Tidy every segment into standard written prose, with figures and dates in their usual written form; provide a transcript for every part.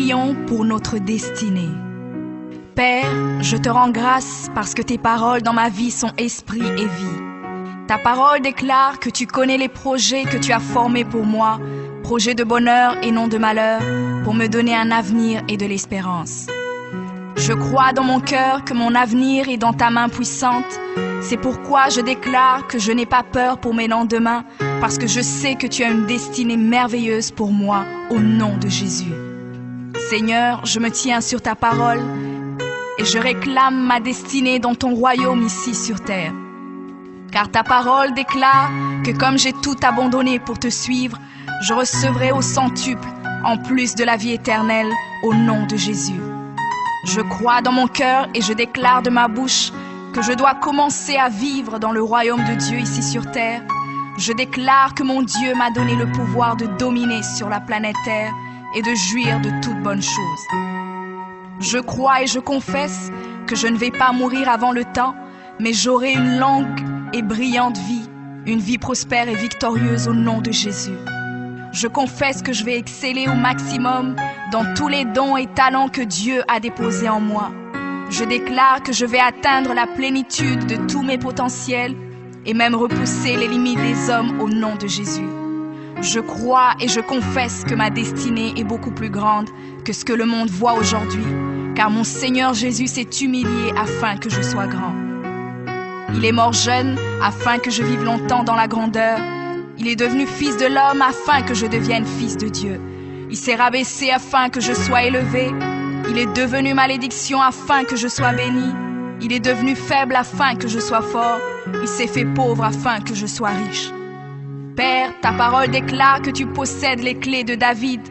prions pour notre destinée. Père, je te rends grâce parce que tes paroles dans ma vie sont esprit et vie. Ta parole déclare que tu connais les projets que tu as formés pour moi, projets de bonheur et non de malheur, pour me donner un avenir et de l'espérance. Je crois dans mon cœur que mon avenir est dans ta main puissante. C'est pourquoi je déclare que je n'ai pas peur pour mes lendemains, parce que je sais que tu as une destinée merveilleuse pour moi, au nom de Jésus. Seigneur, je me tiens sur ta parole et je réclame ma destinée dans ton royaume ici sur terre. Car ta parole déclare que comme j'ai tout abandonné pour te suivre, je recevrai au centuple, en plus de la vie éternelle, au nom de Jésus. Je crois dans mon cœur et je déclare de ma bouche que je dois commencer à vivre dans le royaume de Dieu ici sur terre. Je déclare que mon Dieu m'a donné le pouvoir de dominer sur la planète Terre et de jouir de toutes bonnes choses. Je crois et je confesse que je ne vais pas mourir avant le temps, mais j'aurai une longue et brillante vie, une vie prospère et victorieuse au nom de Jésus. Je confesse que je vais exceller au maximum dans tous les dons et talents que Dieu a déposés en moi. Je déclare que je vais atteindre la plénitude de tous mes potentiels et même repousser les limites des hommes au nom de Jésus. Je crois et je confesse que ma destinée est beaucoup plus grande que ce que le monde voit aujourd'hui, car mon Seigneur Jésus s'est humilié afin que je sois grand. Il est mort jeune afin que je vive longtemps dans la grandeur. Il est devenu fils de l'homme afin que je devienne fils de Dieu. Il s'est rabaissé afin que je sois élevé. Il est devenu malédiction afin que je sois béni. Il est devenu faible afin que je sois fort. Il s'est fait pauvre afin que je sois riche. Père, ta parole déclare que tu possèdes les clés de David.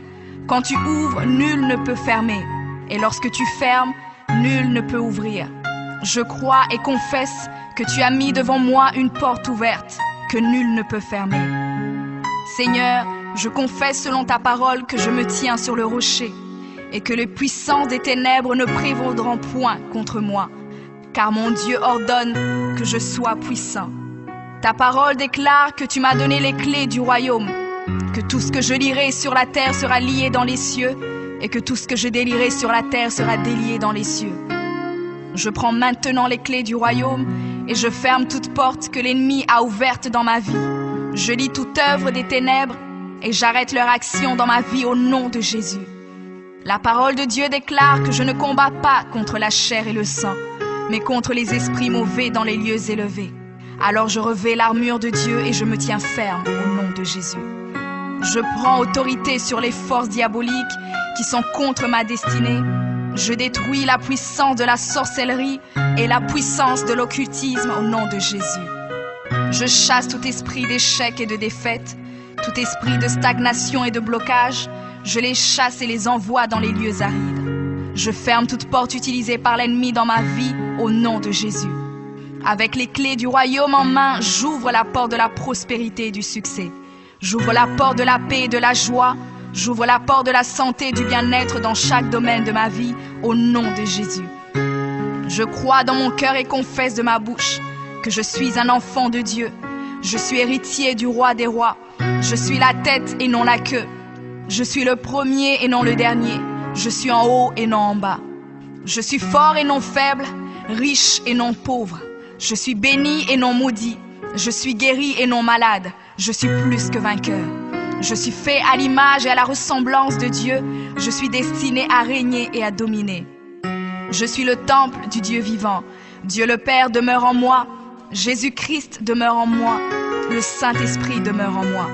Quand tu ouvres, nul ne peut fermer. Et lorsque tu fermes, nul ne peut ouvrir. Je crois et confesse que tu as mis devant moi une porte ouverte que nul ne peut fermer. Seigneur, je confesse selon ta parole que je me tiens sur le rocher et que les puissances des ténèbres ne prévaudront point contre moi, car mon Dieu ordonne que je sois puissant. Ta parole déclare que tu m'as donné les clés du royaume, que tout ce que je lierai sur la terre sera lié dans les cieux et que tout ce que je délierai sur la terre sera délié dans les cieux. Je prends maintenant les clés du royaume et je ferme toute porte que l'ennemi a ouverte dans ma vie. Je lis toute œuvre des ténèbres et j'arrête leur action dans ma vie au nom de Jésus. La parole de Dieu déclare que je ne combats pas contre la chair et le sang, mais contre les esprits mauvais dans les lieux élevés. Alors je revêts l'armure de Dieu et je me tiens ferme au nom de Jésus. Je prends autorité sur les forces diaboliques qui sont contre ma destinée. Je détruis la puissance de la sorcellerie et la puissance de l'occultisme au nom de Jésus. Je chasse tout esprit d'échec et de défaite, tout esprit de stagnation et de blocage. Je les chasse et les envoie dans les lieux arides. Je ferme toute porte utilisée par l'ennemi dans ma vie au nom de Jésus. Avec les clés du royaume en main, j'ouvre la porte de la prospérité et du succès. J'ouvre la porte de la paix et de la joie. J'ouvre la porte de la santé et du bien-être dans chaque domaine de ma vie, au nom de Jésus. Je crois dans mon cœur et confesse de ma bouche que je suis un enfant de Dieu. Je suis héritier du roi des rois. Je suis la tête et non la queue. Je suis le premier et non le dernier. Je suis en haut et non en bas. Je suis fort et non faible, riche et non pauvre. Je suis béni et non maudit. Je suis guéri et non malade. Je suis plus que vainqueur. Je suis fait à l'image et à la ressemblance de Dieu. Je suis destiné à régner et à dominer. Je suis le temple du Dieu vivant. Dieu le Père demeure en moi. Jésus-Christ demeure en moi. Le Saint-Esprit demeure en moi.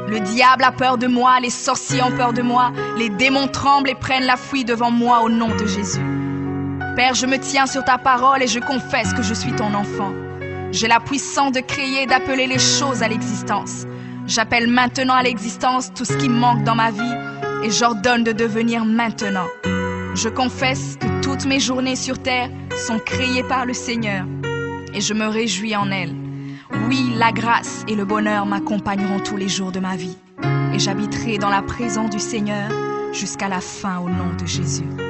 Le diable a peur de moi, les sorciers ont peur de moi, les démons tremblent et prennent la fuite devant moi au nom de Jésus. Père, je me tiens sur ta parole et je confesse que je suis ton enfant. J'ai la puissance de créer et d'appeler les choses à l'existence. J'appelle maintenant à l'existence tout ce qui manque dans ma vie et j'ordonne de devenir maintenant. Je confesse que toutes mes journées sur terre sont créées par le Seigneur et je me réjouis en elles. Oui, la grâce et le bonheur m'accompagneront tous les jours de ma vie et j'habiterai dans la présence du Seigneur jusqu'à la fin au nom de Jésus.